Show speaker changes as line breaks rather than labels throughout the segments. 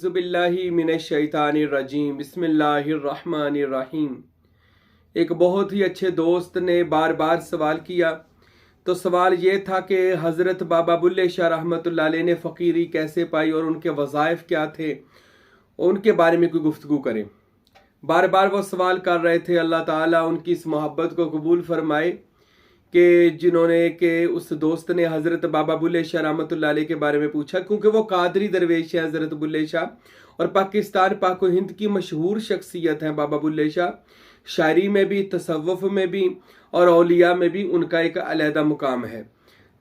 अऊज़ु बिल्लाहि मिनश्शैतानिर्रजीम बिस्मिल्लाहिर्रहमानिर्रहीम। एक बहुत ही अच्छे दोस्त ने बार बार सवाल किया। तो सवाल ये था कि हज़रत बाबा बुल्ले शाह रहमतुल्लाह अलैह ने फ़कीरी कैसे पाई और उनके वज़ाइफ क्या थे, उनके बारे में कोई गुफ्तगू करें। बार बार वो सवाल कर रहे थे। अल्लाह ताला उनकी इस मोहब्बत को कबूल फरमाए कि जिन्होंने कि उस दोस्त ने हज़रत बाबा बुल्ले शाह रहमतुल्लाह अलैह के बारे में पूछा, क्योंकि वो कादरी दरवेश है हज़रत बुल्ले शाह, और पाकिस्तान पाक व हिंद की मशहूर शख्सियत है बाबा बुल्ले शाह। शायरी में भी, तसव्वुफ में भी और औलिया में भी उनका एक अलहदा मुकाम है।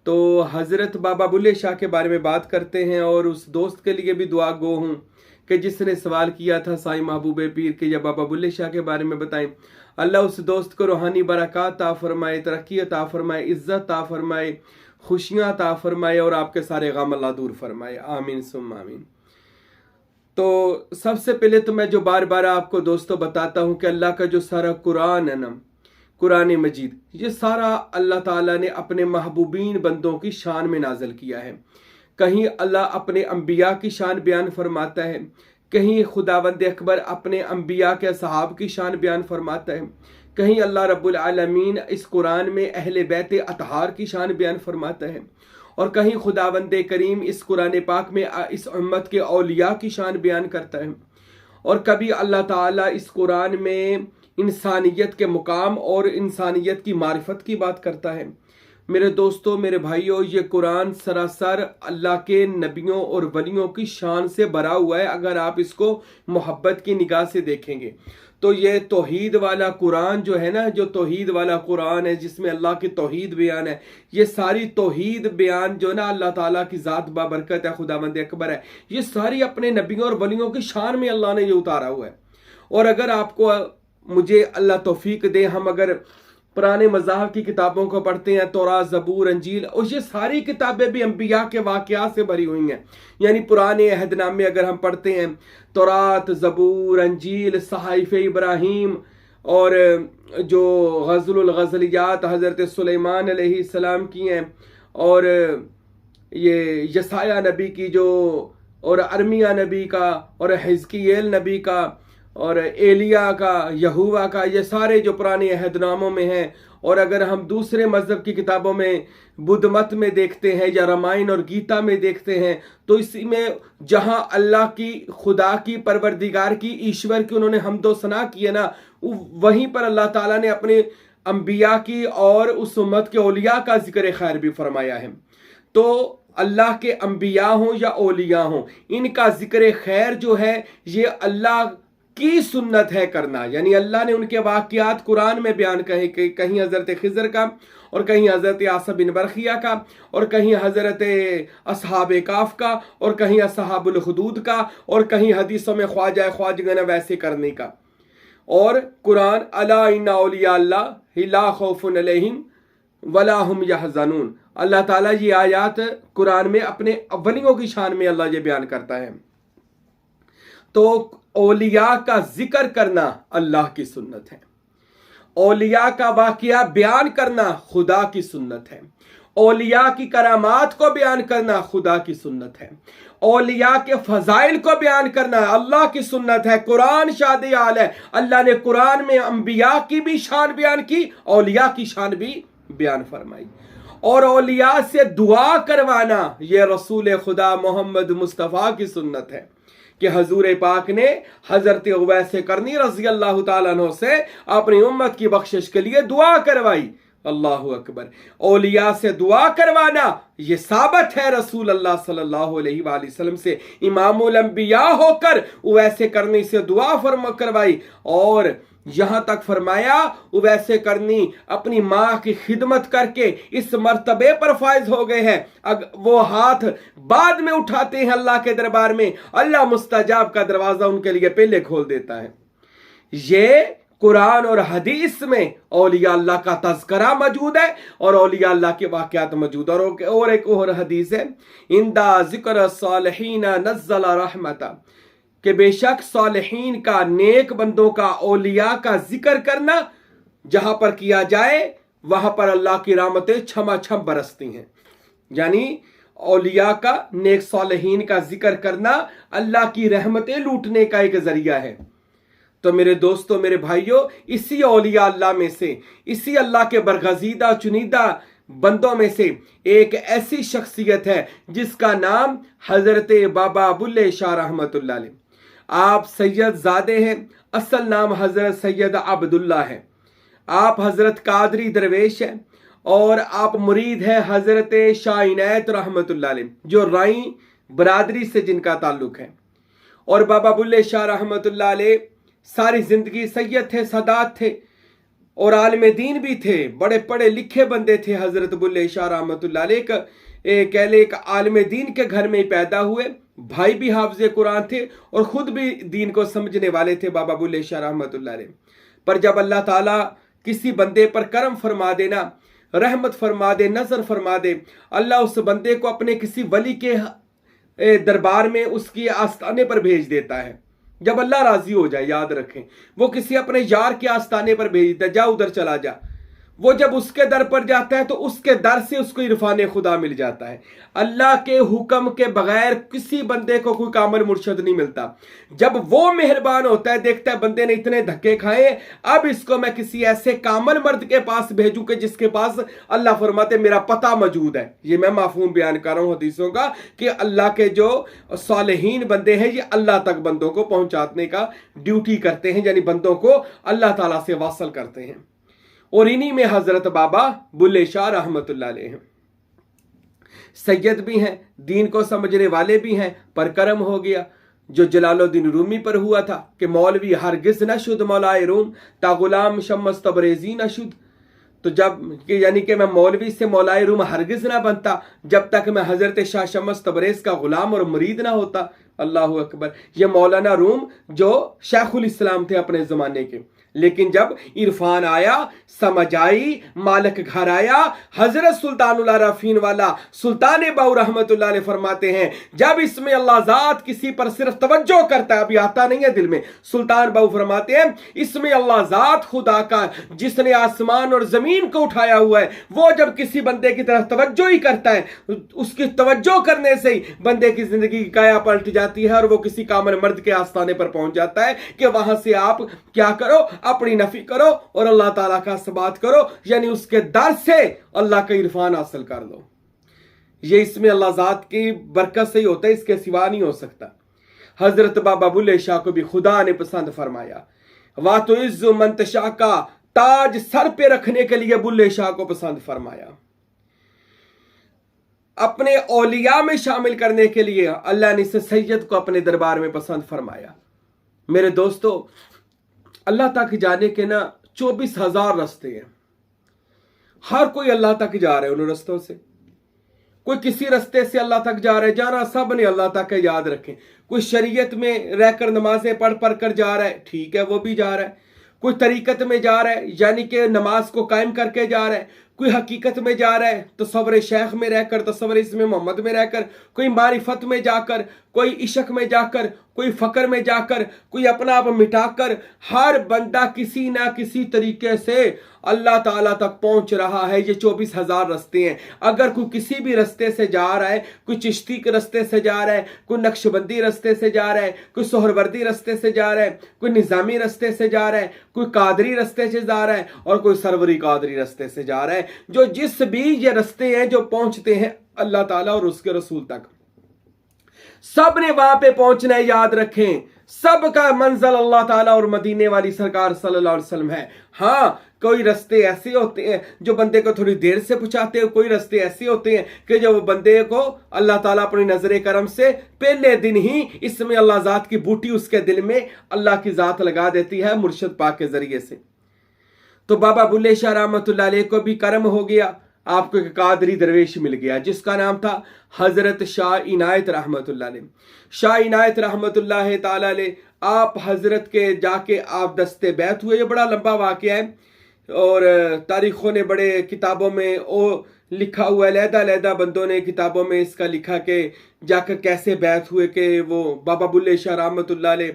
तो हज़रत बाबा बुल्ले शाह के बारे में बात करते हैं और उस दोस्त के लिए भी दुआ गो हूँ कि जिसने सवाल किया था साईं महबूब पीर के या बाबा बुल्ले शाह के बारे में बताएं। अल्लाह उस दोस्त को रूहानी बरक़ात अता फरमाए, तरक्की अता फरमाए, इज़्ज़त अता फरमाए, खुशियाँ अता फरमाए और आपके सारे गम अल्लाह दूर फरमाए। आमीन सुम्मा आमीन। तो सबसे पहले तो मैं जो बार बार आपको दोस्तों बताता हूँ कि अल्लाह का जो सारा कुरान है ना, कुरान मजीद, ये सारा अल्लाह ताला ने अपने महबूबीन बंदों की शान में नाजल किया है। कहीं अल्लाह अपने अंबिया की शान बयान फरमाता है, कहीं खुदावंद अकबर अपने अंबिया के सहाब की शान बयान फरमाता है, कहीं अल्लाह रब्बुल आलमीन इस कुरान में अहले बैत अतहार की शान बयान फरमाता है, और कहीं खुदावंद करीम इस कुरान पाक में इस उम्मत के औलिया की शान बयान करता है, और कभी अल्लाह ताला इस कुरान में इंसानियत के मुकाम और इंसानियत की मारिफत की बात करता है। मेरे दोस्तों, मेरे भाइयों, ये कुरान सरासर अल्लाह के नबियों और वलियों की शान से भरा हुआ है। अगर आप इसको मोहब्बत की निगाह से देखेंगे तो ये तौहीद वाला कुरान जो है ना, जो तौहीद वाला कुरान है जिसमें अल्लाह की तौहीद बयान है, ये सारी तौहीद बयान जो ना अल्लाह ताला की ज़ात बाबरकत है, खुदावंद अकबर है, ये सारी अपने नबियों और वलियों की शान में अल्लाह ने ये उतारा हुआ है। और अगर आपको, मुझे अल्लाह तौफीक दे, हम अगर पुराने मज़ाहब की किताबों को पढ़ते हैं, तौरात, ज़बूर, अंजील, और ये सारी किताबें भी अंबिया के वाक़यात से भरी हुई हैं। यानी पुराने अहदनामे अगर हम पढ़ते हैं, तौरात, ज़बूर, अंजील, सहाइफ़े इब्राहीम, और जो ग़ज़लुल ग़ज़लियात हज़रत सुलेमान अलैहिस्सलाम की हैं, और ये यसाया नबी की जो, और अरमिया नबी का, और हिज़कियेल नबी का, और एलिया का, यहूवा का, ये सारे जो पुराने अहदनामों में हैं। और अगर हम दूसरे मज़हब की किताबों में, बुद्ध मत में देखते हैं या रामायण और गीता में देखते हैं, तो इसी में जहां अल्लाह की, खुदा की, परवरदिगार की, ईश्वर की उन्होंने हम्दो सना की है ना, वहीं पर अल्लाह ताला ने अपने अंबिया की और उस उम्मत के औलिया का जिक्र खैर भी फरमाया है। तो अल्लाह के अंबिया हों या औलिया हों, इनका जिक्र खैर जो है ये अल्लाह की सुन्नत है करना। यानी अल्लाह ने उनके वाक़यात कुरान में बयान कहे, कहीं हज़रत खिज़र का, और कहीं हज़रत आसिम बिन बरखिया का, और कहीं हज़रत असहाब काफ का, और कहीं असहाबुल हुदूद का, और कहीं हदीसों में ख्वाजगना वैसे करने का। और कुरान अला इन्ना औलिया अल्लाह ला खौफुन अलैहिम वला हुम यहज़नून, अल्लाह ताला ये आयात कुरान में अपने वलियों की शान में अल्लाह ये बयान करता है। तो औलिया का जिक्र करना अल्लाह की सुन्नत है, औलिया का वाक़या बयान करना खुदा की सुन्नत है, औलिया की करामात को बयान करना खुदा की सुन्नत है, औलिया के फजाइल को बयान करना अल्लाह की सुन्नत है। कुरान शाद आल है, अल्लाह ने कुरान में अंबिया की भी शान बयान की, औलिया की शान भी बयान फरमाई। और औलिया से दुआ करवाना ये रसूल खुदा मोहम्मद मुस्तफ़ा की सुन्नत है कि हजूर पाक ने हजरत उवैस करनी रज़ी अल्लाह ताला अन्हु से अपनी उम्मत की बख्शिश के लिए दुआ करवाई। अल्लाहु अकबर। औलिया से दुआ करवाना ये साबित है रसूल अल्लाह सल्लल्लाहु अलैहि वसल्लम से इमामुल अंबिया होकर उवैसे करनी से दुआ करवाई, और यहाँ तक फरमाया उवैसे करनी अपनी माँ की खिदमत करके इस मर्तबे पर फायज हो गए हैं, वो हाथ बाद में उठाते हैं अल्लाह के दरबार में, अल्लाह मुस्तजाब का दरवाजा उनके लिए पहले खोल देता है। ये कुरान और हदीस में औलिया अल्लाह का तज़किरा मौजूद है और औलिया अल्लाह के वाक़यात मौजूद है। और एक और हदीस है, इंदा ज़िक्र सालिहीन नज़्ज़ल रहमता, कि बेशक सालिहीन का, नेक बंदों का, औलिया का जिक्र करना जहां पर किया जाए वहां पर अल्लाह की रहमतें छमा छम बरसती हैं। यानी औलिया का, नेक सालिहीन का जिक्र करना अल्लाह की रहमतें लूटने का एक जरिया है। तो मेरे दोस्तों, मेरे भाइयों, इसी औलिया अल्लाह में से, इसी अल्लाह के बरगजीदा चुनिंदा बंदों में से एक ऐसी शख्सियत है जिसका नाम हजरत बाबा बुल्ले शाह रहमतुल्लाह अलैह। आप सैयद ज़ादे हैं, असल नाम हजरत सैयद अब्दुल्ला है। आप हजरत कादरी दरवेश हैं और आप मुरीद हैं हजरत शाह इनायत रहमतुल्लाह अलैह, जो राई बरादरी से जिनका ताल्लुक है। और बाबा बुल्ले शाह रहमतुल्लाह अलैह सारी जिंदगी सैयद थे, सादात थे और आलिम दीन भी थे, बड़े पढ़े लिखे बंदे थे। हजरत बुल्ले शाह रहमतुल्लाह अलैह कह ले एक आलिम दीन के घर में ही पैदा हुए, भाई भी हाफिज़ कुरान थे और खुद भी दीन को समझने वाले थे बाबा बुल्ले शाह रहमतुल्लाह अलैह। पर जब अल्लाह ताला किसी बंदे पर करम फरमा देना, रहमत फरमा दे, नजर फरमा दे, अल्लाह उस बंदे को अपने किसी वली के दरबार में उसकी आस्थाने पर भेज देता है। जब अल्लाह राजी हो जाए, याद रखें, वो किसी अपने यार के आस्थाने पर भेज देता है, जा उधर चला जा। वो जब उसके दर पर जाता है तो उसके दर से उसको इरफान खुदा मिल जाता है। अल्लाह के हुक्म के बगैर किसी बंदे को कोई कामिल मुर्शद नहीं मिलता। जब वो मेहरबान होता है, देखता है बंदे ने इतने धक्के खाए, अब इसको मैं किसी ऐसे कामिल मर्द के पास भेजूं कि जिसके पास अल्लाह फरमाते मेरा पता मौजूद है। ये मैं माफूम बयान कर रहा हूं हदीसों का कि अल्लाह के जो सालेहीन बंदे हैं ये अल्लाह तक बंदों को पहुंचाने का ड्यूटी करते हैं, यानी बंदों को अल्लाह ताला से वासल करते हैं। और इन्हीं में हजरत बाबा बुल्ले शाह रहमतुल्लाह अलैह हैं। सैयद भी हैं, दीन को समझने वाले भी हैं, पर करम हो गया जो जलालुद्दीन रूमी पर हुआ था कि मौलवी हरगिज न शुद मौलाए रूम ता गुलाम शम्स तबरेजी न शुद। तो जब यानी कि मैं मौलवी से मौलाए रूम हरगिज ना बनता जब तक मैं हजरत शाह शम्स तबरेज का गुलाम और मुरीद ना होता। अल्लाह अकबर। ये मौलाना रूम जो शेखुल इस्लाम थे अपने जमाने के, लेकिन जब इरफान आया, समझ आई, मालिक घर आया, हजरत सुल्तानुल आरफीन वाला सुल्तान बाऊ रहमतुल्लाह अलैह फरमाते हैं जब इसमें अल्लाह जात किसी पर सिर्फ तवज्जो करता है, अभी आता नहीं है दिल में, सुल्तान बाऊ फरमाते हैं इसमें अल्लाह जात खुदा का जिसने आसमान और जमीन को उठाया हुआ है, वो जब किसी बंदे की तरफ तवज्जो ही करता है, उसकी तवज्जो करने से ही बंदे की जिंदगी की काया पलट जाती है और वो किसी कामिल मर्द के आस्थाने पर पहुंच जाता है कि वहां से आप क्या करो, अपनी नफी करो और अल्लाह ताला का सबात करो, यानी उसके दर से अल्लाह का इरफान हासिल कर लो। ये इसमें अल्लाह जात की बरकत से ही होता है, इसके सिवा नहीं हो सकता। हजरत बाबा बुल्ले शाह को भी खुदा ने पसंद फरमाया। वातो इज्जु मंतशा का ताज सर पे रखने के लिए बुल्ले शाह को पसंद फरमाया। अपने औलिया में शामिल करने के लिए अल्लाह ने इस सैयद को अपने दरबार में पसंद फरमाया। मेरे दोस्तों, अल्लाह तक जाने के ना 24,000 रास्ते हैं। हर कोई अल्लाह तक जा रहा है उन रस्तों से। कोई किसी रास्ते से अल्लाह तक जा रहा है, जाना सब ने अल्लाह तक है, याद रखें। कोई शरीयत में रहकर नमाजें पढ़ पढ़ कर जा रहा है, ठीक है, वो भी जा रहा है। कोई तरीकत में जा रहा है, यानी कि नमाज को कायम करके जा रहा है। कोई हकीकत में जा रहा है, तसव्वुर शेख में रहकर, तसव्वुर इसमें मोहम्मद में रहकर, कोई मारिफत में जाकर, कोई इश्क में जाकर, कोई फकर में जाकर, कोई अपना आप मिटाकर, हर बंदा किसी ना किसी तरीके से अल्लाह ताला तक पहुंच रहा है। ये 24,000 रास्ते हैं। अगर कोई किसी भी रास्ते से जा रहा है, कोई चिश्ती के रास्ते से जा रहा है, कोई नक्शबंदी रास्ते से जा रहा है, कोई सोहरवर्दी रास्ते से जा रहा है, कोई निजामी रास्ते से जा रहा है, कोई कादरी रास्ते से जा रहा है और कोई सरवरी कादरी रास्ते से जा रहा है, जो जिस भी ये रास्ते हैं जो पहुंचते हैं अल्लाह ताला और उसके रसूल तक, सब ने वहां पे पहुंचना है। याद रखें, सबका मंजिल अल्लाह ताला और मदीने वाली सरकार सल्लल्लाहु अलैहि वसल्लम है। हाँ, कोई रास्ते ऐसे होते हैं जो बंदे को थोड़ी देर से पहुंचाते हैं, कोई रास्ते ऐसे होते हैं कि जो बंदे को अल्लाह ताला अपनी नजर करम से पहले दिन ही इसमें अल्लाह जात की बूटी उसके दिल में अल्लाह की जात लगा देती है मुर्शिद पाक के जरिए से। तो बाबा बुल्ले शाह रहमतुल्लाह अलैह को भी करम हो गया, आपको एक कादरी दरवेश मिल गया जिसका नाम था हजरत शाह इनायत रहमतुल्लाह अलैह। शाह इनायत रहमतुल्लाह ताला अलैह आप हजरत के जाके आप दस्ते बैत हुए। ये बड़ा लंबा वाकया है और तारीखों ने बड़े किताबों में वो लिखा हुआ है, अलहदा बंदों ने किताबों में इसका लिखा कि जाकर कैसे बैत हुए कि वो बाबा बुल्ले शाह रहमतुल्लाह अलैह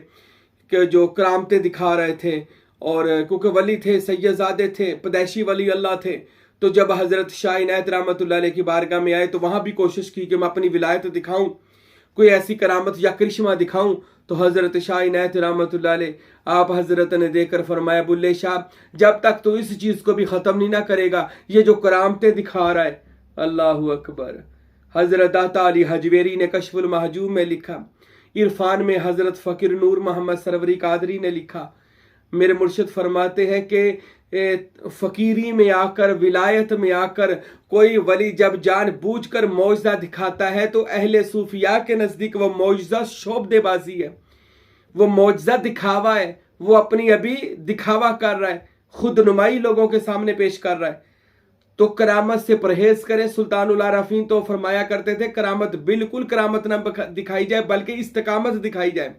के जो करामतें दिखा रहे थे और क्योंकि वली थे, सैयदजादे थे, पैदाइशी वली अल्लाह थे, तो जब हज़रत शाह इनायत रहमतुल्लाह अलैह की बारगाह में आए तो वहाँ भी कोशिश की कि मैं अपनी विलायत दिखाऊं, कोई ऐसी करामत या करिश्मा दिखाऊं। तो हज़रत शाह इनायत रहमतुल्लाह अलैह आप हज़रत ने देखकर फरमाया, बुल्ले शाह, जब तक तो इस चीज़ को भी ख़त्म नहीं ना करेगा, ये जो करामतें दिखा रहा है। अल्लाह अकबर। हज़रत दाता अली हजवेरी ने कश्फुल महजूब में लिखा, इरफान में हज़रत फ़कीर नूर मोहम्मद सरवरी कादरी ने लिखा, मेरे मुर्शिद फरमाते हैं कि फ़कीरी में आकर, विलायत में आकर कोई वली जब जानबूझकर मौजज़ा दिखाता है तो अहले सूफिया के नज़दीक वो मौजज़ा शोबदेबाजी है, वो मौजज़ा दिखावा है, वो अपनी अभी दिखावा कर रहा है, खुद नुमाई लोगों के सामने पेश कर रहा है। तो करामत से परहेज करें। सुल्तानुल आरफीन तो फरमाया करते थे, करामत बिल्कुल करामत ना दिखाई जाए बल्कि इस्तिकामत दिखाई जाए।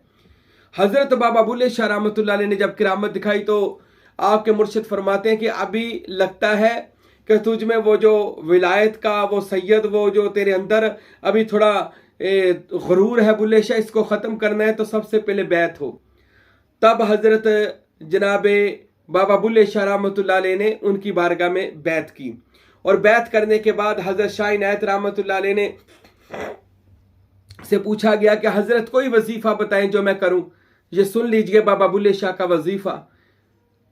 हज़रत बाबा बुल्ले शाह रहमतुल्लाह अलैह ने जब करामत दिखाई तो आपके मुर्शिद फरमाते हैं कि अभी लगता है कि तुझ में वो जो विलायत का वो सैयद, वो जो तेरे अंदर अभी थोड़ा गुरूर है बुल्ले शाह, इसको ख़त्म करना है तो सबसे पहले बैत हो। तब हज़रत जनाबे बाबा बुल्ले शाह रहमतुल्लाह अलैह ने उनकी बारगाह में बैत की, और बैत करने के बाद हज़रत शाह इनायत रहमतुल्लाह अलैह ने से पूछा गया कि हज़रत कोई वजीफ़ा बताएं जो मैं करूं। ये सुन लीजिए, बाबा बुल्ले शाह का वजीफ़ा,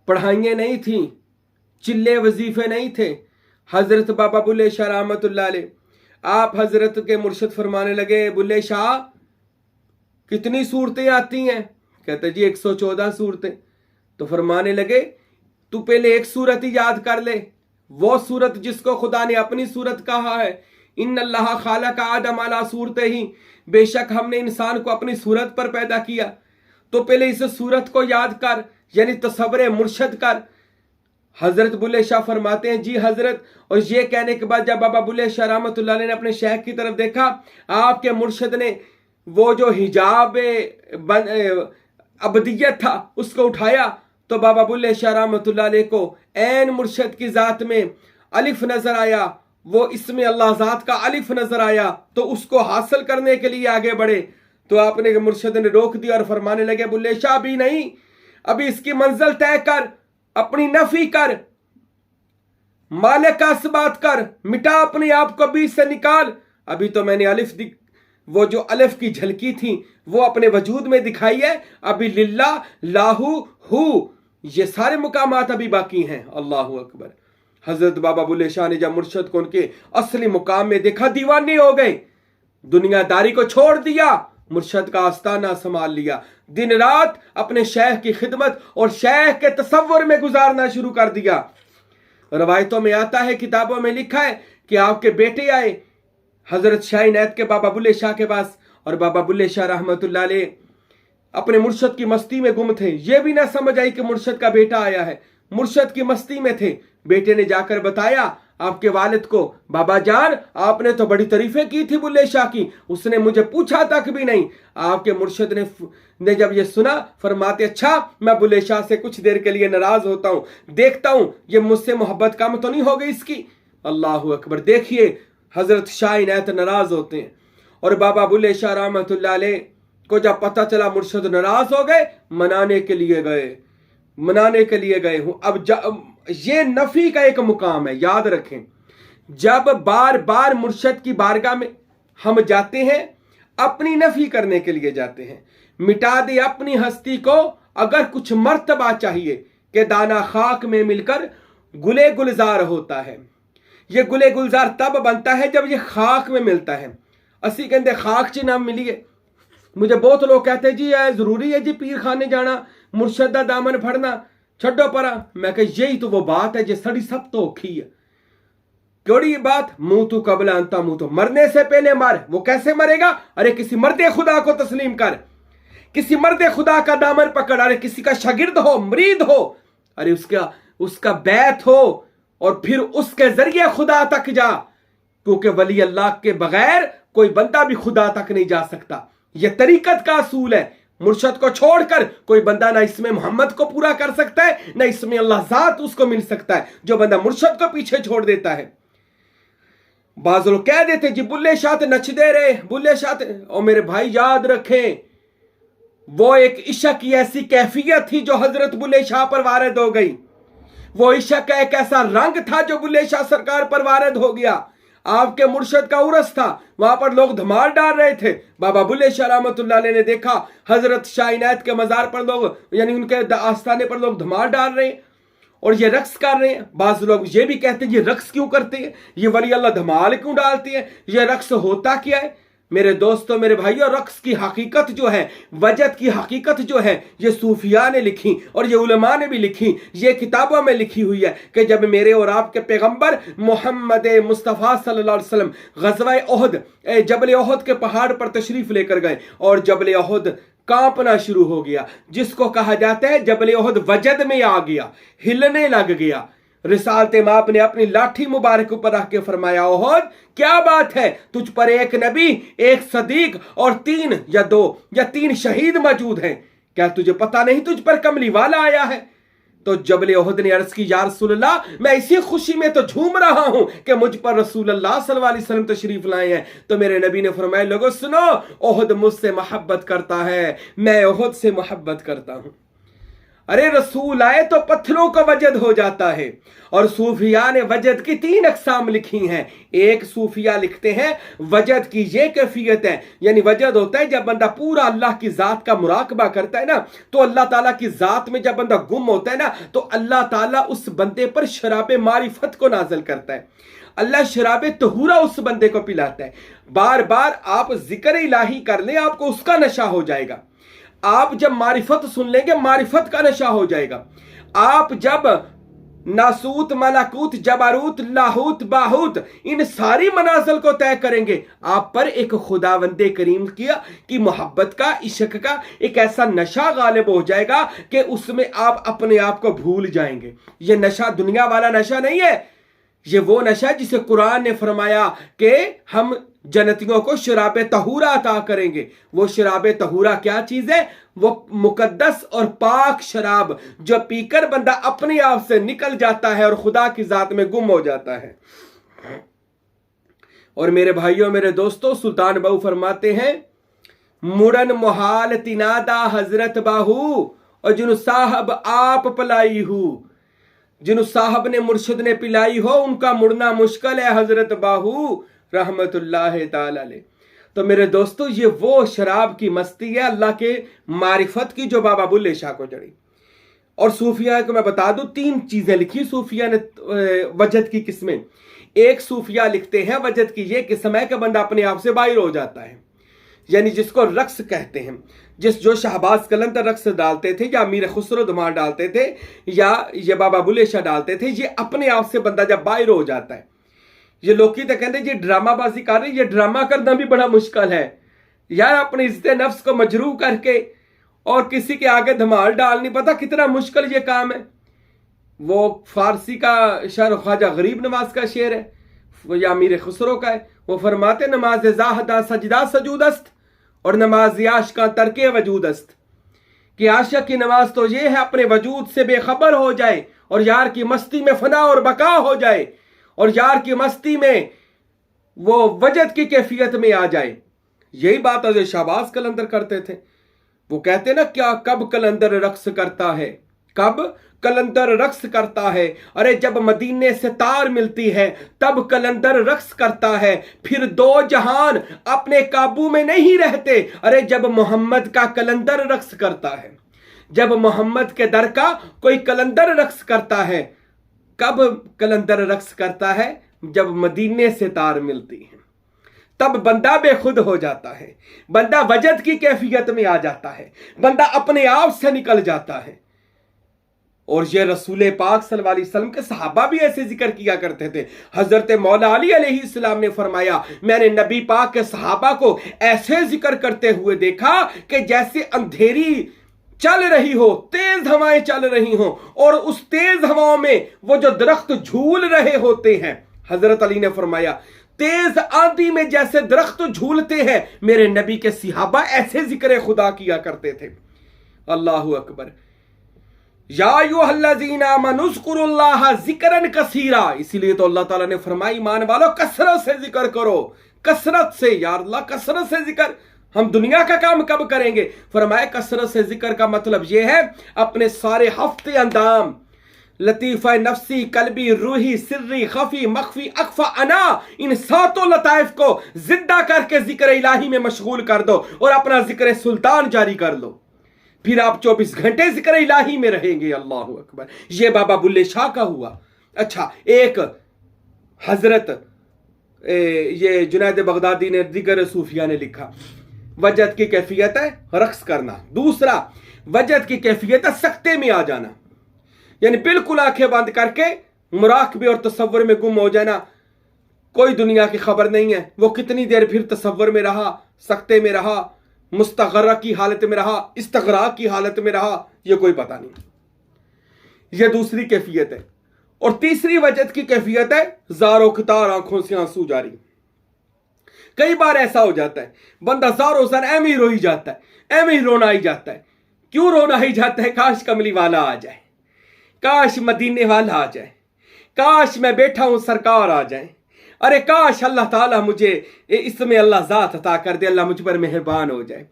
पढ़ाइयाँ नहीं थी, चिल्ले वजीफ़े नहीं थे। हज़रत बाबा बुल्ले शाह रहमतुल्लाह अलैह आप हज़रत के मुर्शिद फरमाने लगे, बुल्ले शाह कितनी सूरतें आती हैं? कहते जी 114 सूरतें। तो फरमाने लगे, तू पहले एक सूरत ही याद कर ले, वो सूरत जिसको खुदा ने अपनी सूरत कहा है, इन्नल्लाह खालक आदम अला सूरते ही, बेशक हमने इंसान को अपनी सूरत पर पैदा किया। तो पहले इस सूरत को याद कर, यानी तसव्वुर मुर्शद कर। हज़रत बुल्ले शाह फरमाते हैं, जी हज़रत। और ये कहने के बाद जब बाबा बुल्ले शाह रहमतुल्लाह अलैह ने अपने शेख की तरफ देखा, आपके मुर्शद ने वो जो हिजाब अबदियत था उसको उठाया, तो बाबा बुल्ले शाह रहमतुल्लाह अलैह को ऐन मुर्शद की ज़ात में अलिफ नज़र आया, वो इसमें अल्लाह ज़ात का अलिफ नज़र आया, तो उसको हासिल करने के लिए आगे बढ़े। तो आपने मुर्शद ने रोक दिया और फरमाने लगे, बुल्ले शाह भी नहीं, अभी इसकी मंजिल तय कर, अपनी नफी कर, मालिक का इस्बात कर, मिटा अपने आप को बीच से निकाल। अभी तो मैंने अलिफ वो जो अलिफ की झलकी थी वो अपने वजूद में दिखाई है, अभी लिल्ला लाहू हु ये सारे मुकामात अभी बाकी हैं। अल्लाह अकबर। हजरत बाबा बुल्ले शाह ने जब मुर्शद को उनके असली मुकाम में देखा, दीवाने हो गए, दुनियादारी को छोड़ दिया, मुर्शद का आस्ताना संभाल लिया, दिन रात अपने शेख की खिदमत और शेख के तसव्वुर में गुजारना शुरू कर दिया। रवायतों में आता है, किताबों में लिखा है कि आपके बेटे आए हजरत शाह इनायत के बाबा बुल्ले शाह के पास, और बाबा बुल्ले शाह रहमतुल्लाह अलैह अपने मुर्शद की मस्ती में गुम थे, ये भी ना समझ आई कि मुर्शद का बेटा आया है, मुर्शद की मस्ती में थे। बेटे ने जाकर बताया आपके वालिद को, बाबा जान आपने तो बड़ी तारीफें की थी बुल्ले शाह की, उसने मुझे पूछा तक भी नहीं। आपके मुर्शद ने जब ये सुना, फरमाते, अच्छा मैं बुल्ले शाह से कुछ देर के लिए नाराज होता हूँ, देखता हूँ ये मुझसे मोहब्बत कम तो नहीं हो गई इसकी। अल्लाह अकबर। देखिए हजरत शाह इनायत नाराज होते हैं, और बाबा बुल्ले शाह रहमतुल्लाह अलैह को जब पता चला मुर्शद नाराज हो गए, मनाने के लिए गए हूं। अब ये नफी का एक मुकाम है, याद रखें, जब बार बार मुर्शद की बारगाह में हम जाते हैं, अपनी नफी करने के लिए जाते हैं, मिटा दे अपनी हस्ती को। अगर कुछ मर्तबा चाहिए कि दाना खाक में मिलकर गुले गुलजार होता है, ये गुले गुलजार तब बनता है जब ये खाक में मिलता है। असी कहते खाक च ना मिलिए। मुझे बहुत लोग कहते जी जरूरी है जी पीर खाने जाना, मुर्शद दा दामन फड़ना, छड्डो परा। मैं कह यही तो वो बात है जो सड़ी सब तो औखी है। क्योंकि ये बात, मुंह तू कबला अंता, मुंह तो मरने से पहले मर। वो कैसे मरेगा? अरे किसी मर्दे खुदा को तस्लीम कर, किसी मर्दे खुदा का दामन पकड़, अरे किसी का शागिर्द हो, मरीद हो, अरे उसका बैत हो, और फिर उसके जरिए खुदा तक जा, क्योंकि वली अल्लाह के बगैर कोई बंदा भी खुदा तक नहीं जा सकता। यह तरीकत का असूल है। मुर्शद को छोड़कर कोई बंदा ना इसमें मोहम्मद को पूरा कर सकता है, ना इसमें अल्लाह जात उसको मिल सकता है। जो बंदा मुर्शद को पीछे छोड़ देता है, बाज़ लोग कह देते जी बुल्ले शाह नच दे रहे, बुल्ले शाह। और मेरे भाई याद रखें, वो एक इश्क की ऐसी कैफियत थी जो हजरत बुल्ले शाह पर वारिद हो गई। وہ عشق کا ایک ایسا رنگ تھا جو بلے شاہ سرکار پر وارد ہو گیا. آپ کے مرشد کا عرس تھا, وہاں پر لوگ دھمال ڈال رہے تھے. بابا بلے شاہ رحمۃ اللہ علیہ نے دیکھا حضرت شاہ عنایت کے مزار پر لوگ, یعنی ان کے آستانے پر لوگ دھمال ڈال رہے ہیں اور یہ رقص کر رہے ہیں. بعض لوگ یہ بھی کہتے ہیں یہ رقص کیوں کرتے ہیں, یہ ولی اللہ دھمال کیوں ڈالتے ہیں, یہ رقص ہوتا کیا ہے؟ میرے دوستوں, میرے بھائیوں, رقص کی حقیقت جو ہے, وجد کی حقیقت جو ہے, یہ صوفیاء نے لکھی اور یہ علماء نے بھی لکھی, یہ کتابوں میں لکھی ہوئی ہے کہ جب میرے اور آپ کے پیغمبر محمد مصطفیٰ صلی اللہ علیہ وسلم غزوہ احد, جبل احد کے پہاڑ پر تشریف لے کر گئے اور جبل احد کانپنا شروع ہو گیا, جس کو کہا جاتا ہے جبل احد وجد میں آ گیا, ہلنے لگ گیا. رسالت مآب نے اپنی لاٹھی مبارک پر رکھ کے فرمایا, احد کیا بات ہے, تجھ پر ایک نبی, ایک صدیق اور 3 یا 2 یا 3 شہید موجود ہیں, کیا تجھے پتا نہیں تجھ پر کملی والا آیا ہے؟ تو جبل احد نے عرض کی, یا رسول اللہ, میں اسی خوشی میں تو جھوم رہا ہوں کہ مجھ پر رسول اللہ صلی اللہ علیہ وسلم تشریف لائے ہیں. تو میرے نبی نے فرمایا, لوگوں سنو, احد مجھ سے محبت کرتا ہے, میں احد سے محبت کرتا ہوں. ارے رسول آئے تو پتھروں کا وجد ہو جاتا ہے. اور صوفیاء نے وجد کی 3 اقسام لکھی ہیں. ایک صوفیاء لکھتے ہیں وجد کی یہ کیفیت ہے, یعنی وجد ہوتا ہے جب بندہ پورا اللہ کی ذات کا مراقبہ کرتا ہے نا, تو اللہ تعالیٰ کی ذات میں جب بندہ گم ہوتا ہے نا, تو اللہ تعالیٰ اس بندے پر شراب معرفت کو نازل کرتا ہے. اللہ شراب طہورہ اس بندے کو پلاتا ہے. بار بار آپ ذکر الہی کر لیں, آپ کو اس کا نشہ ہو جائے گا. آپ جب معرفت سن لیں گے, معرفت کا نشہ ہو جائے گا. آپ جب ناسوت, ملکوت, جبروت, لاہوت, باہوت, ان ساری منازل کو طے کریں گے, آپ پر ایک خداوند کریم کی محبت کا, عشق کا ایک ایسا نشہ غالب ہو جائے گا کہ اس میں آپ اپنے آپ کو بھول جائیں گے. یہ نشہ دنیا والا نشہ نہیں ہے, یہ وہ نشہ جسے قرآن نے فرمایا کہ ہم جنتیوں کو شراب طہورہ عطا کریں گے. وہ شراب طہورہ کیا چیز ہے؟ وہ مقدس اور پاک شراب جو پی کر بندہ اپنے آپ سے نکل جاتا ہے اور خدا کی ذات میں گم ہو جاتا ہے. اور میرے بھائیوں, میرے دوستوں, سلطان بہو فرماتے ہیں, مڑن محال تنادا حضرت باہو, اور جنو صاحب آپ پلائی ہو, جنو صاحب نے مرشد نے پلائی ہو, ان کا مڑنا مشکل ہے حضرت باہو رحمت اللہ تعالی علیہ. تو میرے دوستو, یہ وہ شراب کی مستی ہے اللہ کے معرفت کی جو بابا بلے شاہ کو چڑھی. اور صوفیاء کو میں بتا دوں, 3 چیزیں لکھی صوفیاء نے وجد کی قسمیں. ایک صوفیاء لکھتے ہیں وجد کی یہ قسم ہے کہ بندہ اپنے آپ سے باہر ہو جاتا ہے, یعنی جس کو رقص کہتے ہیں, جو شہباز قلندر رقص ڈالتے تھے, یا امیر خسرو دھمال ڈالتے تھے, یا یہ بابا بلے شاہ ڈالتے تھے, یہ اپنے آپ سے بندہ جب باہر ہو جاتا ہے. یہ لوگ تو کہتے ہیں یہ ڈرامہ بازی کر رہے ہیں, یہ ڈرامہ کرنا بھی بڑا مشکل ہے یار. اپنی عزت نفس کو مجروح کر کے اور کسی کے آگے دھمال ڈالنی, پتہ کتنا مشکل یہ کام ہے. وہ فارسی کا شعر خواجہ غریب نواز کا شعر ہے, یا امیر خسرو کا ہے. وہ فرماتے, نماز زاہدہ سجدہ سجود است اور نماز عاشقاں ترک وجود است. کہ عاشق کی نماز تو یہ ہے اپنے وجود سے بے خبر ہو جائے اور یار کی مستی میں فنا اور بقا ہو جائے, اور یار کی مستی میں وہ وجد کی کیفیت میں آ جائے. یہی بات حضرت شہباز قلندر کرتے تھے. وہ کہتے نا, کیا کب قلندر رقص کرتا ہے, کب قلندر رقص کرتا ہے, ارے جب مدینے سے تار ملتی ہے تب قلندر رقص کرتا ہے, پھر 2 جہان اپنے قابو میں نہیں رہتے, ارے جب محمد کا قلندر رقص کرتا ہے. جب محمد کے در کا کوئی قلندر رقص کرتا ہے, کب قلندر رقص کرتا ہے؟ جب مدینے سے تار ملتی ہے, تب بندہ بے خود ہو جاتا ہے, بندہ وجد کی کیفیت میں آ جاتا ہے, بندہ اپنے آپ سے نکل جاتا ہے. اور یہ رسول پاک صلی اللہ علیہ وسلم کے صحابہ بھی ایسے ذکر کیا کرتے تھے. حضرت مولا علی علیہ السلام نے فرمایا, میں نے نبی پاک کے صحابہ کو ایسے ذکر کرتے ہوئے دیکھا کہ جیسے اندھیری چل رہی ہو, تیز ہوائیں چل رہی ہوں, اور اس تیز ہواؤں میں وہ جو درخت جھول رہے ہوتے ہیں. حضرت علی نے فرمایا, تیز آندھی میں جیسے درخت جھولتے ہیں, میرے نبی کے صحابہ ایسے ذکر خدا کیا کرتے تھے. اللہ اکبر. یا ایھا الذین آمنوا اذکروا اللہ ذکرا کثیرا. اسی لیے تو اللہ تعالیٰ نے فرمایا, ایمان والو کثرت سے ذکر کرو, کثرت سے. یا اللہ کثرت سے ذکر, ہم دنیا کا کام کب کریں گے؟ فرمایا کثرت سے ذکر کا مطلب یہ ہے اپنے سارے ہفتے اندام لطیفہ نفسی قلبی روحی سری خفی مخفی اخفا انا، ان ساتوں لطائف کو زندہ کر کے ذکر الہی میں مشغول کر دو اور اپنا ذکر سلطان جاری کر لو، پھر آپ 24 گھنٹے ذکر الہی میں رہیں گے۔ اللہ اکبر۔ یہ بابا بلے شاہ کا ہوا۔ اچھا، ایک حضرت یہ جنید بغدادی نے دیگر صوفیہ نے لکھا، وجد کی کیفیت ہے رقص کرنا، دوسرا وجد کی کیفیت ہے سکتے میں آ جانا، یعنی بالکل آنکھیں بند کر کے مراقبے اور تصور میں گم ہو جانا، کوئی دنیا کی خبر نہیں ہے، وہ کتنی دیر پھر تصور میں رہا، سکتے میں رہا، مستغرہ کی حالت میں رہا، استغراق کی حالت میں رہا، یہ کوئی پتہ نہیں۔ یہ دوسری کیفیت ہے۔ اور تیسری وجد کی کیفیت ہے زار و کتار، آنکھوں سے آنسو جاری۔ کئی بار ایسا ہو جاتا ہے بندہ زار و زار ایویں رو ہی جاتا ہے، ایویں رونا ہی جاتا ہے۔ کیوں رونا ہی جاتا ہے؟ کاش کملی والا آ جائے، کاش مدینے والا آ جائے، کاش میں بیٹھا ہوں سرکار آ جائیں، ارے کاش اللہ تعالیٰ مجھے اس میں اللہ ذات عطا کر دے، اللہ مجھ پر مہربان ہو جائے۔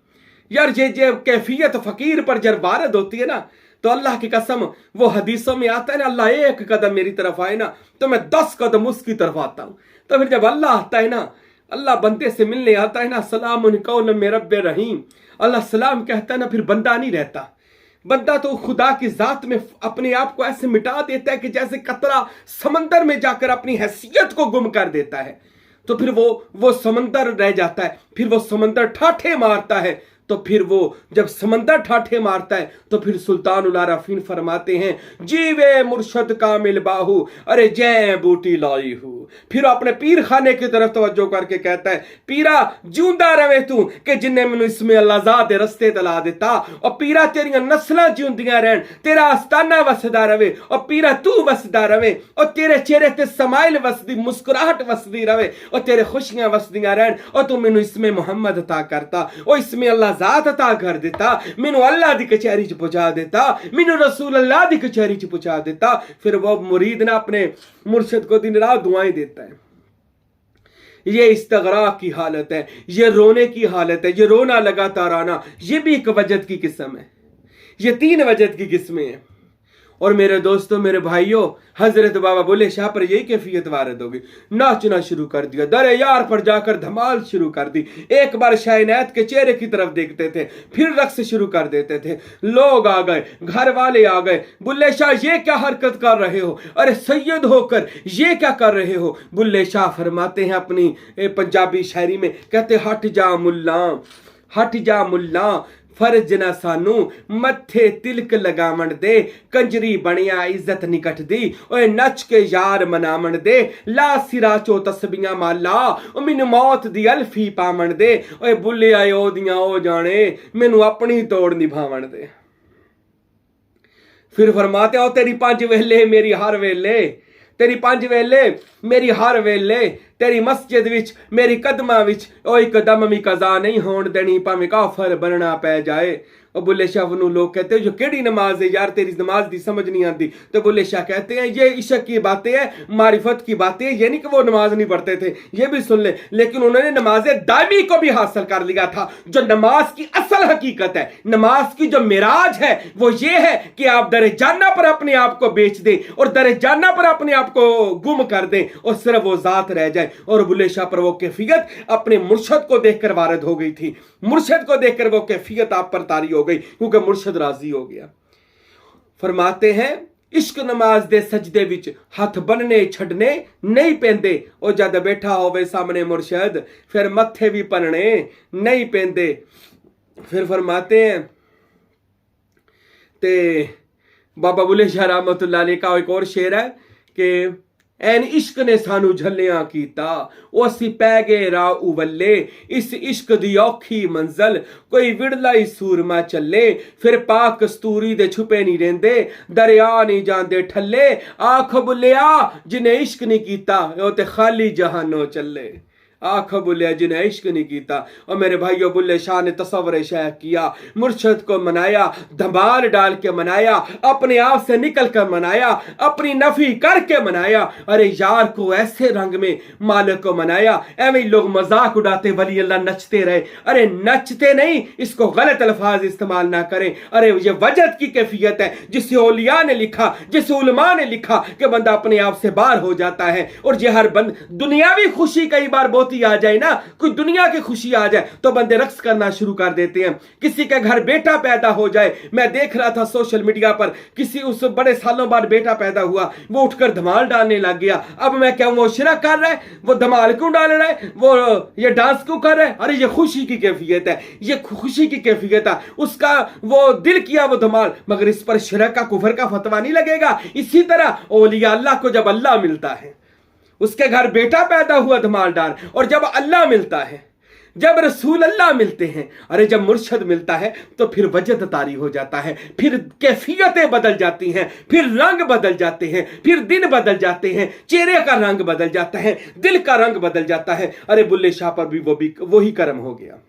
یار یہ کیفیت فقیر پر جب وارد ہوتی ہے نا تو اللہ کی قسم وہ حدیثوں میں آتا ہے نا، اللہ ایک قدم میری طرف آئے نا تو میں 10 قدم اس کی طرف آتا ہوں۔ تو پھر جب اللہ آتا ہے نا، اللہ بندے سے ملنے آتا ہے نا، سلام قولا من رب رحیم، اللہ سلام کہتا ہے نا، پھر بندہ نہیں رہتا۔ بندہ تو خدا کی ذات میں اپنے آپ کو ایسے مٹا دیتا ہے کہ جیسے قطرہ سمندر میں جا کر اپنی حیثیت کو گم کر دیتا ہے، تو پھر وہ سمندر رہ جاتا ہے، پھر وہ سمندر ٹھاٹھے مارتا ہے، تو پھر وہ جب سمندر ٹھاٹھے مارتا ہے تو پھر سلطان العارفین فرماتے ہیں جیوے مرشد کامل باہو، ارے جے بوٹی لائی ہو۔ پھر اپنے پیر خانے کی طرف توجہ کر کے کہتا ہے پیرا جیوندا رہے تو کہ جن نے مینوں اس میں اللہ ذات دے رستے تلا دیتا، اور پیرا تیریاں نسلاں جیوندیاں رہن، تیرا آستانہ وسدا رہے، اور پیرا تو وسدا رہے، اور تیرے چہرے تے سمائل وسدی، مسکراہٹ وسدی رہے، اور تیرے خوشیاں وسدیاں رہن، اور تو مینوں اس میں محمد عطا کرتا، اور اس میں اللہ ذات عطا کر دیتا، مینوں اللہ دی کچہری چ پہنچا دیتا، مینوں رسول اللہ دی کچہری چ پہنچا دیتا۔ پھر وہ مرید نہ اپنے مرشد کو دن رات دعائیں دیتا ہے۔ یہ استغراق کی حالت ہے، یہ رونے کی حالت ہے، یہ رونا لگاتار آنا، یہ بھی ایک وجد کی قسم ہے۔ یہ 3 وجد کی قسمیں ہیں۔ اور میرے دوستوں، میرے بھائیوں، حضرت بابا بلے شاہ پر یہی کیفیت وارد ہوگی، ناچنا شروع کر دیا، در یار پر جا کر دھمال شروع کر دی۔ ایک بار شاہ عنایت کے چہرے کی طرف دیکھتے تھے، پھر رقص شروع کر دیتے تھے، لوگ آ گئے، گھر والے آ گئے، بلے شاہ یہ کیا حرکت کر رہے ہو، ارے سید ہو کر یہ کیا کر رہے ہو؟ بلے شاہ فرماتے ہیں اپنی پنجابی شاعری میں، کہتے ہٹ جا ملاں، ہٹ جا ملاں، فرج نہ سانو متھے تلک لگامن دے، کنجری بنیا عزت نکٹ دی، اوے نچ کے یار منامن دے، لا سرا چو تسبیاں مالا، او مینو موت دی الفی پامن دے، اوے بلے آئے او دیاں او جانے، مینو اپنی توڑ نبھاون دے۔ پھر فرماتے ہو تیری 5 ویلے میری ہر ویلے، تیری 5 ویلے میری ہر ویلے، تیری مسجد وچ میری قدماں وچ او ایک دم بھی قضا نہیں ہون دینی، پاویں کافر بننا پے جائے۔ اور بلے شاہ نو لوگ کہتے ہیں جو کیڑی نماز ہے یار، تیری نماز دی سمجھ نہیں آتی، تو بلے شاہ کہتے ہیں یہ عشق کی باتیں ہیں، معرفت کی باتیں ہیں، یہ نہیں کہ وہ نماز نہیں پڑھتے تھے، یہ بھی سن لیں، لیکن انہوں نے نماز دائمی کو بھی حاصل کر لیا تھا۔ جو نماز کی اصل حقیقت ہے، نماز کی جو معراج ہے وہ یہ ہے کہ آپ در جانہ پر اپنے آپ کو بیچ دیں اور در جانہ پر اپنے آپ کو گم کر دیں اور صرف وہ ذات رہ جائے۔ اور بلے شاہ پر وہ کیفیت اپنے مرشد کو دیکھ کر وارد ہو گئی تھی، مرشد کو دیکھ کر وہ کیفیت آپ پر طاری ہو گئی کیونکہ مرشد راضی ہو گیا۔ فرماتے ہیں عشق نماز دے سجدے وچ ہاتھ بننے چھڑنے نہیں پیندے، او جد بیٹھا ہوئے سامنے مرشد پھر متھے بھی پننے نہیں پیندے۔ پھر فرماتے ہیں تے بابا بلے شاہ رحمت اللہ علیہ کا ایک اور شعر ہے کہ این عشق نے سانو جھلیاں کیتا، او اسی پے گئے راہ اولے، اس عشق دی اوکھی منزل کوئی وڑلائی سورما چلے، پھر پاک کستوری دے چھپے نہیں رہندے، دریا نہیں جاندے ٹھلے، آنکھ بلیا جنہیں عشق نہیں کیتا او تے خالی جہانوں چلے۔ आखो बुल्ले जिन्हें इश्क नहीं कीता। और मेरे भाइयों बुल्ले शाह ने तसव्वुर शेख किया, मुर्शद को मनाया, धमाल डाल के मनाया, अपने आप से निकल कर मनाया, अपनी नफी करके मनाया। अरे यार को ऐसे रंग में मालिक को मनाया। एवं लोग मजाक उड़ाते वली अल्लाह नचते रहे। अरे नचते नहीं, इसको गलत अल्फाज इस्तेमाल ना करें। अरे ये वजद की कैफियत है जिसे औलिया ने लिखा, जिसे उलमा ने लिखा कि बंदा अपने आप से बाहर हो जाता है। और ये हर दुनियावी खुशी कई बार बहुत ही आ जाए ना, कोई दुनिया की खुशी आ जाए तो बंदे रक्स करना शुरू कर देते हैं। किसी के घर बेटा पैदा हो जाए, मैं देख रहा था सोशल मीडिया पर, किसी उस बड़े सालों बाद बेटा पैदा हुआ, वो उठकर धमाल डालने लग गया। अब मैं क्या वो शिरक कर रहा है, वो धमाल क्यों डाल रहा है, वो ये डांस क्यों कर रहा है? अरे ये खुशी की कैफियत है, ये खुशी की कैफियत है, उसका वो दिल किया वो धमाल, मगर इस पर शिरक का कुफर का फतवा नहीं लगेगा। इसी तरह औलिया अल्लाह को जब अल्लाह मिलता है, उसके घर बेटा पैदा हुआ धमालदार, और जब अल्लाह मिलता है, जब रसूल अल्लाह मिलते हैं, अरे जब मुर्शद मिलता है तो फिर वजद तारी हो जाता है, फिर कैफियतें बदल जाती हैं, फिर रंग बदल जाते हैं, फिर दिन बदल जाते हैं, चेहरे का रंग बदल जाता है, दिल का रंग बदल जाता है। अरे बुल्ले शाह पर भी वही कर्म हो गया।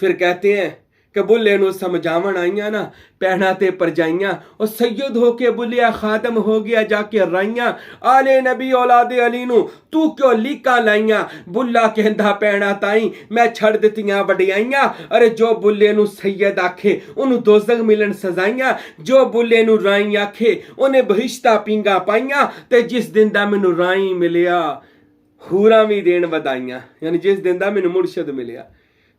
फिर कहते हैं कि बुल्ले नू समझावन आइया ना पहनाते परजाइयां, और सैयद होके बुलिया खादम हो गया जाके राइयां। आले नबी औलादे अली नू तू क्यों लीका लाइयां, बुल्ला कहंदा पहना ताई मैं छड़ दितियां वडियाइयां। अरे जो बुल्ले नू सैयद आखे उन्हें दोज़ख मिलन सजाइयां, जो बुल्ले नू राई आखे उन्हें बहिश्ता पींगा पाइयां। ते जिस दिन दा मैनू राई मिलिया हूरा भी देन वदाइयां, यानी जिस दिन दा मैनू मुर्शद मिलिया।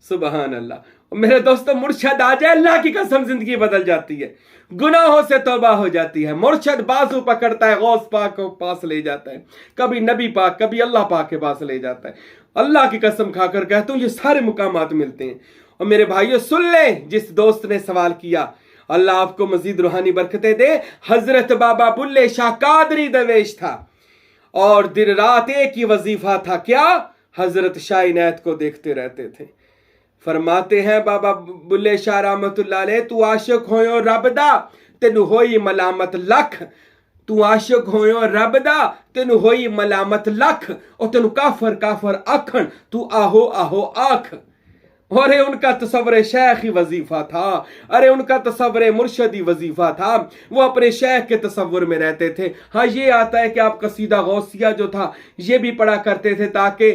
सुबहान अल्लाह। मेरे दोस्तों मुर्शद आ जाए, अल्लाह की कसम जिंदगी बदल जाती है, गुनाहों से तौबा हो जाती है। मुर्शद बाजू पकड़ता है, गौस पाक को पास ले जाता है, कभी नबी पाक कभी अल्लाह पाक के पास ले जाता है। अल्लाह की कसम खाकर कहता हूं ये सारे मुकामात मिलते हैं। और मेरे भाइयों सुन ले, जिस दोस्त ने सवाल किया, अल्लाह आपको मजीद रूहानी बरकतें दे। हजरत बाबा बुल्ले शाह कादरी दरवेश था और दिन रात एक ही वजीफा था, क्या? हजरत शाह इनायत को देखते रहते थे। फरमाते हैं बाबा बुल्ले शाह रहमतुल्लाह अलैह, तू आशिक होयो रब दा तेनू होई मलामत लख, तू आशिक होयो रब दा तेनू होई मलामत लख, और तेनू काफर काफर आखन तू आहो आहो आख। और उनका तसव्वुर शेख ही वजीफा था, अरे उनका तसव्वुर मुर्शदी वजीफा था, वो अपने शेख के तसव्वुर में रहते थे। हाँ ये आता है कि आप कसीदा गौसिया जो था ये भी पढ़ा करते थे ताकि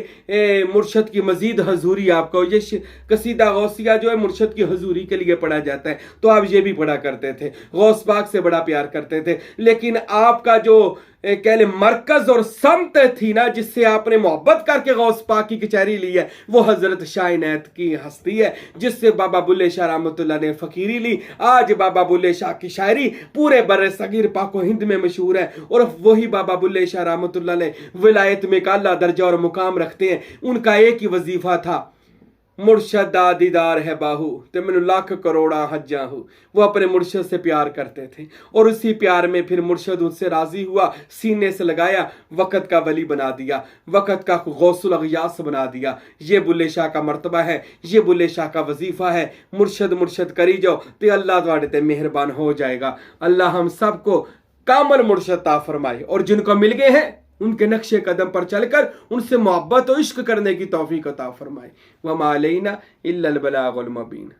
मुर्शद की मजीद हजूरी आपको, ये कसीदा गौसिया जो है मुर्शद की हजूरी के लिए पढ़ा जाता है, तो आप ये भी पढ़ा करते थे, गौस पाक से बड़ा प्यार करते थे। लेकिन आपका जो कह ले मरकज और समत थी ना, जिससे आपने मोहब्बत करके गौस पाक की कचहरी ली है, वो हजरत शाह इनायत की हस्ती है, जिससे बाबा बुल्ले शाह रहमतुल्लाह ने फकीरी ली। आज बाबा बुल्ले शाह की शायरी पूरे बर्रे सगीर पाको हिंद में मशहूर है, और वही बाबा बुल्ले शाह रहमतुल्लाह ने विलायत में काला दर्जा और मुकाम रखते हैं। उनका एक ही वजीफा था, मुर्शद दा दीदार है बाहू ते मैनू लाख करोड़ा हज्जा हूँ। वो अपने मुर्शद से प्यार करते थे, और उसी प्यार में फिर मुर्शद उससे राजी हुआ, सीने से लगाया, वक़्त का वली बना दिया, वक़्त का गौसुल अगियास बना दिया। ये बुल्ले शाह का मर्तबा है, ये बुल्ले शाह का वजीफा है। मुर्शद मुर्शद करी जाओ तो अल्लाह तुहाडे ते मेहरबान हो जाएगा। अल्लाह हम सबको कामल मुर्शद ता फरमाए, और जिनको मिल गए हैं उनके नक्शे कदम पर चलकर उनसे मोहब्बत और इश्क करने की तौफीक अता फरमाए। वमा अलैना इल्लल बलागुल मुबीन।